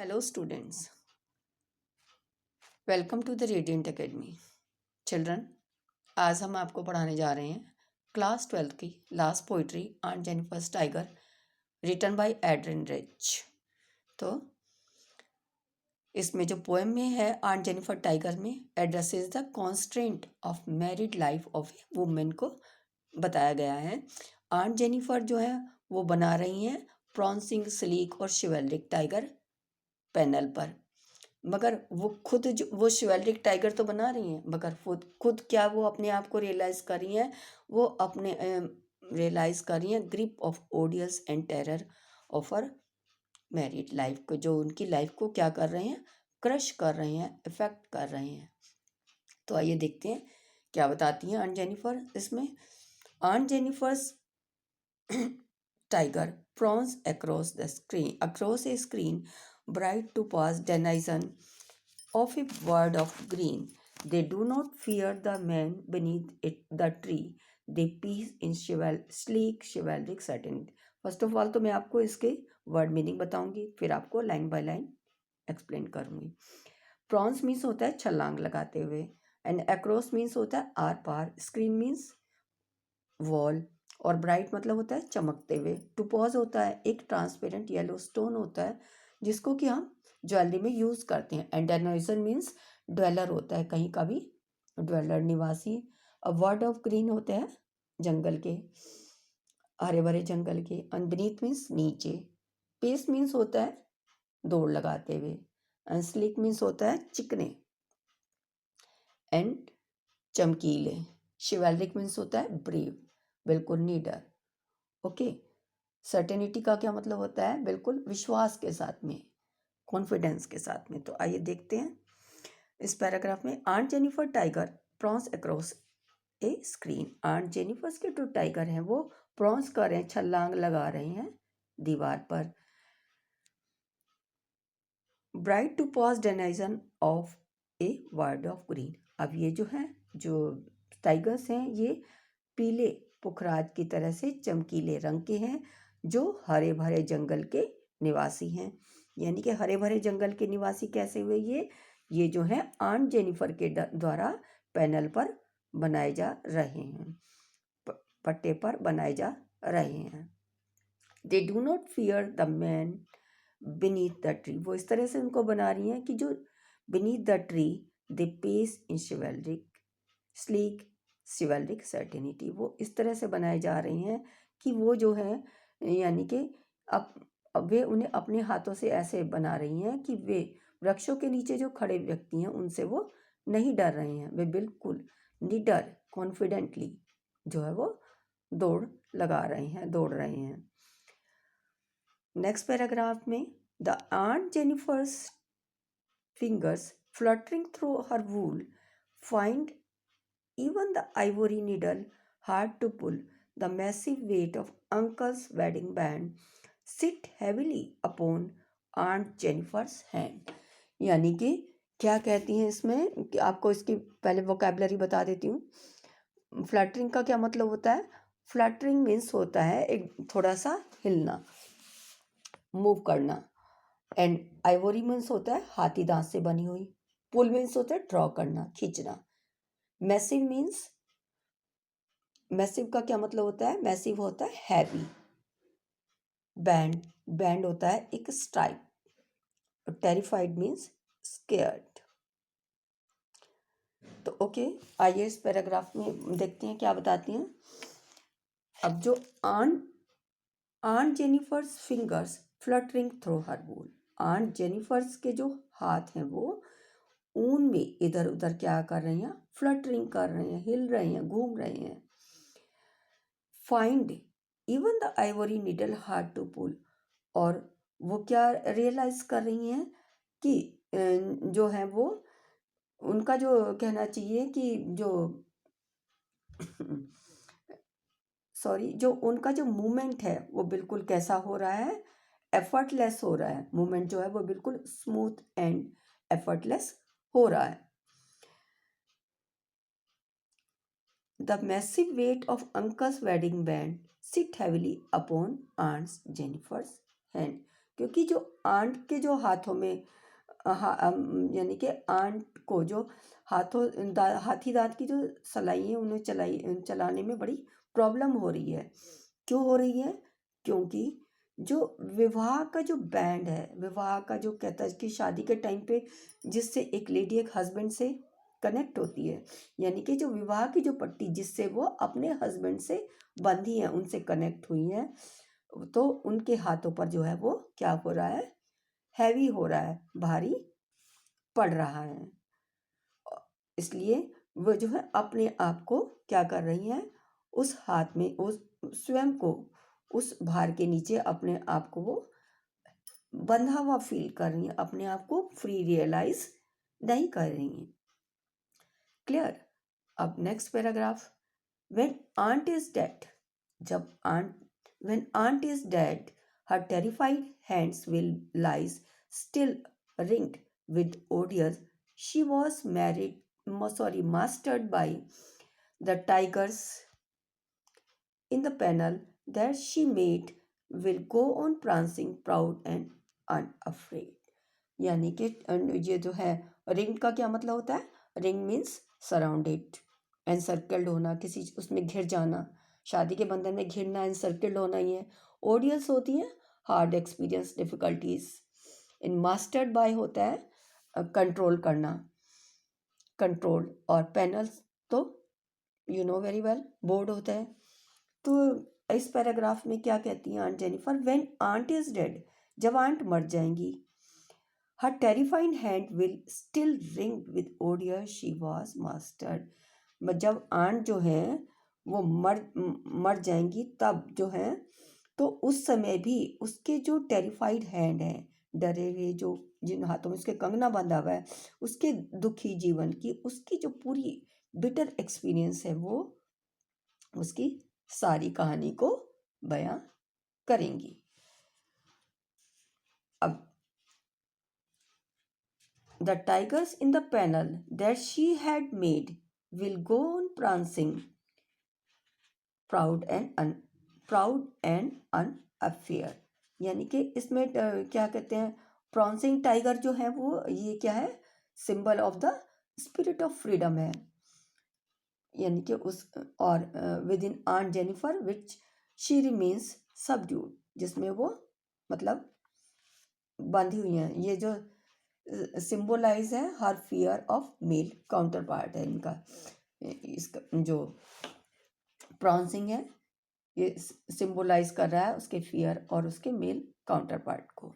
Hello students, welcome to the Radiant Academy. Children, आज हम आपको पढ़ाने जा रहे हैं क्लास 12 की last poetry on Jennifer's tiger written by Adrienne Rich. तो इसमें जो पोएम में है ऑन जेनिफर टाइगर में addresses the constraint of married life of a women को बताया गया है। ऑन जेनिफर जो है वो बना रही हैं प्रॉन्सिंग स्लीक और शिवेलिक टाइगर पैनल पर, मगर वो खुद जो वो शिवेलिक टाइगर तो बना रही हैं, मगर खुद खुद क्या वो अपने आप को रियलाइज़ कर रही हैं। वो अपने रियलाइज़ कर रही हैं grip of ओडियस and terror of her married life को, जो उनकी लाइफ को क्या कर रहे हैं, क्रश कर रहे हैं, इफेक्ट कर रहे हैं। तो आइए देखते हैं क्या बताती हैं ऑन जेनिफर इसमें। On Jennifer's tiger prawns across a screen bright to pass denizen of a word of green. They do not fear the man beneath it, the tree. They peace in sleek chivalric certainty. First of all तो मैं आपको इसके word meaning बताऊंगी, फिर आपको line by line explain करूंगी। Prawns means होता है छलांग लगाते हुए, एंड अक्रॉस मीन्स होता है आर पार, स्क्रीन मीन्स वॉल, और ब्राइट मतलब होता है चमकते हुए। टुपॉज होता है एक ट्रांसपेरेंट येलो स्टोन होता है जिसको कि हम ज्वेलरी में यूज़ करते हैं। एंड डेनोइजन मीन्स ड्वेलर होता है, कहीं का भी ड्वेलर, निवासी। अ वर्ड ऑफ ग्रीन होते हैं जंगल के, हरे भरे जंगल के। अंडरनीथ मीन्स नीचे। पेस मीन्स होता है दौड़ लगाते हुए। एंड स्लिक मीन्स होता है चिकने एंड चमकीले। शिवेलिक मीन्स होता है ब्रेव, बिल्कुल नीडर। ओके। सर्टेनिटी का क्या मतलब होता है, बिल्कुल विश्वास के साथ में, कॉन्फिडेंस के साथ में। तो आइए देखते हैं इस पैराग्राफ में। Aunt Jennifer tiger prowls across a screen. Aunt Jennifer's के जो टाइगर हैं वो प्रॉन्स कर रहे हैं, छलांग लगा रहे हैं दीवार पर। Bright topaz denizen of a world of green. अब ये जो है, जो टाइगर्स हैं, ये पीले पुखराज की तरह से चमकीले रंग के हैं, जो हरे भरे जंगल के निवासी हैं। यानी कि हरे भरे जंगल के निवासी कैसे हुए ये जो है आंट जेनिफर के द्वारा पैनल पर बनाए जा रहे हैं, पट्टे पर बनाए जा रहे हैं। They do not fear the man beneath the tree. वो इस तरह से उनको बना रही हैं कि जो beneath the tree they pace in chivalric sleek chivalric certainty. वो इस तरह से बनाए जा रही हैं कि वो जो है, यानी कि अब वे उन्हें अपने हाथों से ऐसे बना रही हैं कि वे वृक्षों के नीचे जो खड़े व्यक्ति हैं उनसे वो नहीं डर रहे हैं। वे बिल्कुल निडर कॉन्फिडेंटली जो है वो दौड़ लगा रहे हैं, दौड़ रहे हैं। नेक्स्ट पैराग्राफ में, the aunt Jennifer's fingers fluttering through her wool find even the ivory needle hard to pull. The massive weight of uncle's wedding band sit heavily upon Aunt Jennifer's hand. यानी कि क्या कहती हैं इसमें कि आपको इसकी पहले वोकेबलरी बता देती हूँ। फ्लटरिंग का क्या मतलब होता है? फ्लटरिंग मीन्स होता है एक थोड़ा सा हिलना, मूव करना। एंड आइवोरी मीन्स होता है हाथी दांत से बनी हुई। पुल मीन्स होता है ड्रॉ करना, खींचना। मैसिव मीन्स, मैसिव का क्या मतलब होता है? मैसिव होता है हैवी। बैंड, बैंड होता है एक स्ट्राइप। Terrified means scared. तो ओके, आइए इस पैराग्राफ में देखते हैं क्या बताती हैं। अब जो aunt Jennifer's fingers fluttering through her wool. Aunt Jennifer's के जो हाथ हैं वो ऊन में इधर उधर क्या कर रहे हैं, फ्लटरिंग कर रहे हैं, हिल रहे हैं, घूम रहे हैं। Find even the ivory needle hard to pull. और वो क्या रियलाइज कर रही हैं कि जो है वो उनका जो कहना चाहिए कि जो सॉरी, जो उनका जो मूवमेंट है वो बिल्कुल कैसा हो रहा है, एफर्टलेस हो रहा है। मूवमेंट जो है वो बिल्कुल स्मूथ एंड एफर्टलेस हो रहा है। The massive weight of uncle's wedding band sit heavily upon Aunt Jennifer's hand. क्योंकि जो आंट के जो हाथों में यानी कि आंट को जो हाथी दांत की जो सलाई है उन्हें चलाने में बड़ी प्रॉब्लम हो रही है। क्यों हो रही है? क्योंकि जो विवाह का जो बैंड है, विवाह का जो कहता है कि शादी के टाइम पे जिससे एक लेडी एक हस्बैंड से कनेक्ट होती है, यानी कि जो विवाह की जो पट्टी जिससे वो अपने हस्बैंड से बंधी है, उनसे कनेक्ट हुई है, तो उनके हाथों पर जो है वो क्या हो रहा है? हैवी हो रहा है, भारी पड़ रहा है। इसलिए वो जो है अपने आप को क्या कर रही हैं, उस हाथ में उस स्वयं को उस भार के नीचे अपने आप को वो बंधा हुआ फील कर रही हैं, अपने आप को फ्री रियलाइज नहीं कर रही हैं। क्लियर? अब next paragraph, when aunt is dead, जब aunt when aunt is dead her terrified hands will lies still ringed with odious. She was mastered by the tigers in the panel that she made will go on prancing proud and unafraid. यानी कि ये जो है ring का क्या मतलब होता है? रिंग मीन्स सराउंडेड, एनसर्कल्ड होना, किसी उसमें घिर जाना, शादी के बंधन में घिरना, एनसर्कल्ड होना ही है। ओडियस होती है hard experience, difficulties. In mastered by होता है कंट्रोल करना, कंट्रोल, और पैनल्स तो you know very well board होता है। तो इस पैराग्राफ में क्या कहती हैं aunt Jennifer? When aunt is dead, जब आंट मर जाएंगी, her terrifying hand will still ring with ordeal she was mastered. जब आंट जो है वो मर जाएंगी तब जो है, तो उस समय भी उसके जो टेरिफाइड हैंड हैं, डरे हुए, जो जिन हाथों में उसके कंगना बंधा हुआ है, उसके दुखी जीवन की, उसकी जो पूरी बिटर एक्सपीरियंस है, वो उसकी सारी कहानी को बयां करेंगी। अब the tigers in the panel that she had made will go on prancing proud and unafeared। यानी कि इसमें क्या कहते हैं, प्राउंसिंग टाइगर जो है वो ये क्या है? Symbol of the spirit of freedom है। यानी कि उस और within aunt Jennifer which she remains subdued, जिसमें वो मतलब बंधी हुई हैं। ये जो सिंबलाइज है her fear of male counterpart है इनका। इसका जो प्राउंसिंग है ये सिंबलाइज कर रहा है उसके फियर और उसके मेल काउंटर पार्ट को।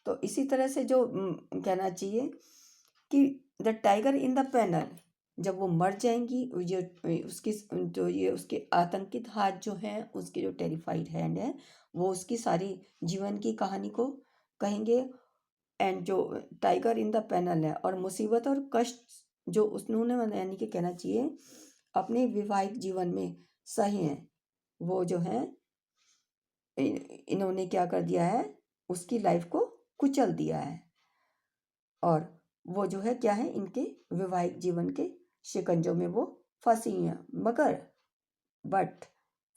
तो इसी तरह से जो कहना चाहिए कि the tiger in the panel, जब वो मर जाएंगी, ये उसकी जो ये उसके आतंकित हाथ जो हैं, उसके जो टेरिफाइड हैंड है, वो उसकी सारी जीवन की कहानी को कहेंगे। एंड जो टाइगर इन द पैनल है, और मुसीबत और कष्ट जो उन्होंने यानी कि कहना चाहिए अपने वैवाहिक जीवन में सही हैं, वो जो है इन्होंने क्या कर दिया है, उसकी लाइफ को कुचल दिया है, और वो जो है क्या है, इनके वैवाहिक जीवन के शिकंजों में वो फंसी हैं। मगर बट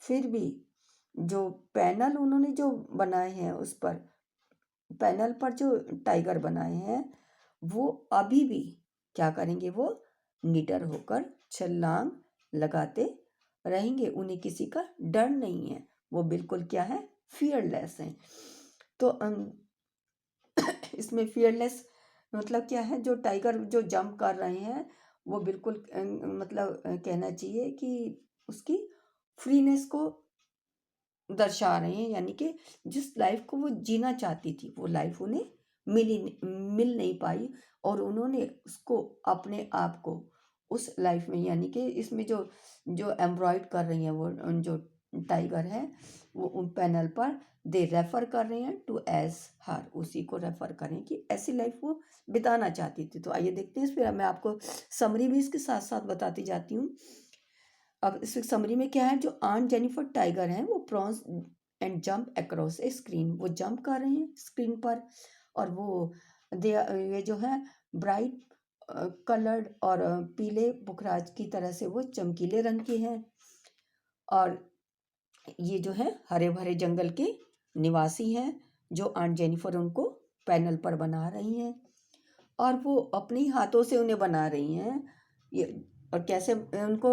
फिर भी जो पैनल उन्होंने जो बनाए हैं, उस पर पैनल पर जो टाइगर बनाए हैं, वो अभी भी क्या करेंगे, वो निडर होकर छलांग लगाते रहेंगे। उन्हें किसी का डर नहीं है, वो बिल्कुल क्या है, फियरलेस हैं। तो इसमें फियरलेस मतलब क्या है, जो टाइगर जो जंप कर रहे हैं वो बिल्कुल मतलब कहना चाहिए कि उसकी फ्रीनेस को दर्शा रहे हैं। यानी कि जिस लाइफ को वो जीना चाहती थी, वो लाइफ उन्हें मिल नहीं पाई, और उन्होंने उसको अपने आप को उस लाइफ में, यानी कि इसमें जो जो एम्ब्रॉयड कर रही हैं वो जो टाइगर है, वो उन पैनल पर दे रेफर कर रहे हैं टू एज हर, उसी को रेफर करें कि ऐसी लाइफ वो बिताना चाहती थी। तो आइए देखते हैं, इस पर मैं आपको समरी भी इसके साथ साथ बताती जाती हूँ। अब इस समरी में क्या है, जो आंट जेनिफर टाइगर हैं वो prawns and jump across a screen, वो जंप कर रहे हैं स्क्रीन पर, और वो ये जो है ब्राइट कलर्ड और पीले पुखराज की तरह से वो चमकीले रंग के हैं, और ये जो है हरे भरे जंगल के निवासी हैं, जो आंट जेनिफर उनको पैनल पर बना रही हैं और वो अपने ही हाथों से उन्हें बना रही हैं ये। और कैसे उनको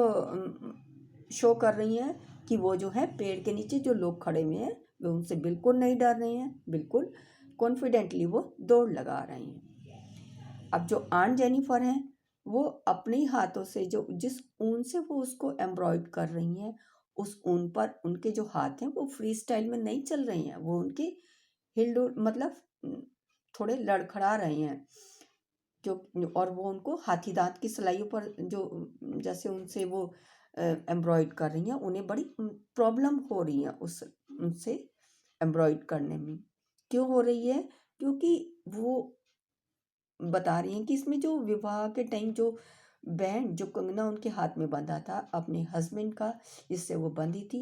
शो कर रही हैं कि वो जो है पेड़ के नीचे जो लोग खड़े हुए हैं वे उनसे बिल्कुल नहीं डर रहे हैं, बिल्कुल कॉन्फिडेंटली वो दौड़ लगा रहे हैं। अब जो आंट जेनिफर हैं वो अपने ही हाथों से जो जिस ऊन से वो उसको एम्ब्रॉयड कर रही हैं उस ऊन पर उनके जो हाथ हैं वो फ्री स्टाइल में नहीं चल रहे हैं, वो उनके हिल मतलब थोड़े लड़खड़ा रहे हैं जो। और वो उनको हाथी दांत की सिलाइयों पर जो जैसे उनसे वो एम्ब्रॉयड कर रही हैं उन्हें बड़ी प्रॉब्लम हो रही है उस उनसे एम्ब्रॉयड करने में। क्यों हो रही है? क्योंकि वो बता रही हैं कि इसमें जो विवाह के टाइम जो बैंड जो कंगना उनके हाथ में बंधा था अपने हस्बैंड का, जिससे वो बंधी थी,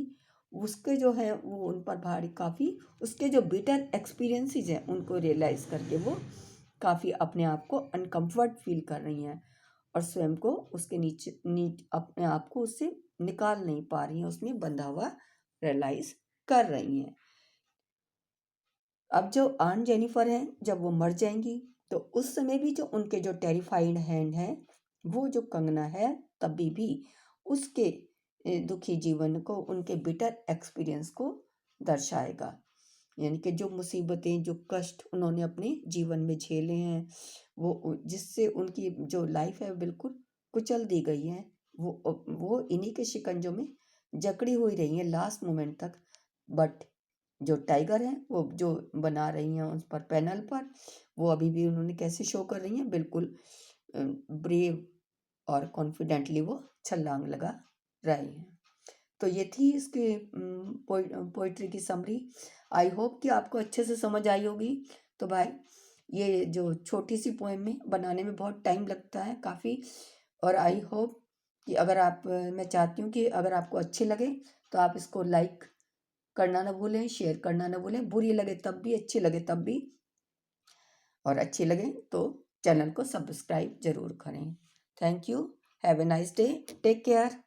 उसके जो है वो उन पर भारी काफ़ी उसके जो बिटर एक्सपीरियंसेस हैं उनको रियलाइज़ करके वो काफ़ी अपने आप को अनकम्फर्ट फील कर रही हैं और स्वयं को उसके नीचे अपने आप को उससे निकाल नहीं पा रही हैं, उसमें बंधा हुआ रियलाइज़ कर रही हैं। अब जो आंट जेनिफर हैं जब वो मर जाएंगी तो उस समय भी जो उनके जो टेरिफाइड हैंड हैं वो जो कंगना है तभी भी उसके दुखी जीवन को, उनके बिटर एक्सपीरियंस को दर्शाएगा। यानी कि जो मुसीबतें जो कष्ट उन्होंने अपने जीवन में झेले हैं वो जिससे उनकी जो लाइफ है बिल्कुल कुचल दी गई है, वो इन्हीं के शिकंजों में जकड़ी हुई रही है लास्ट मोमेंट तक। बट जो टाइगर है वो जो बना रही हैं उस पर पैनल पर वो अभी भी उन्होंने कैसे शो कर रही हैं, बिल्कुल ब्रेव और कॉन्फिडेंटली वो छलांग लगा रही हैं। तो ये थी इसकी पोइट्री की समरी। आई होप कि आपको अच्छे से समझ आई होगी। तो भाई ये जो छोटी सी पोएम में बनाने में बहुत टाइम लगता है काफ़ी, और आई होप कि अगर आप मैं चाहती हूँ कि अगर आपको अच्छे लगे तो आप इसको लाइक करना ना भूलें, शेयर करना ना भूलें, बुरी लगे तब भी अच्छी लगे तब भी, और अच्छी लगे तो चैनल को सब्सक्राइब जरूर करें। Thank you, have a nice day, take care.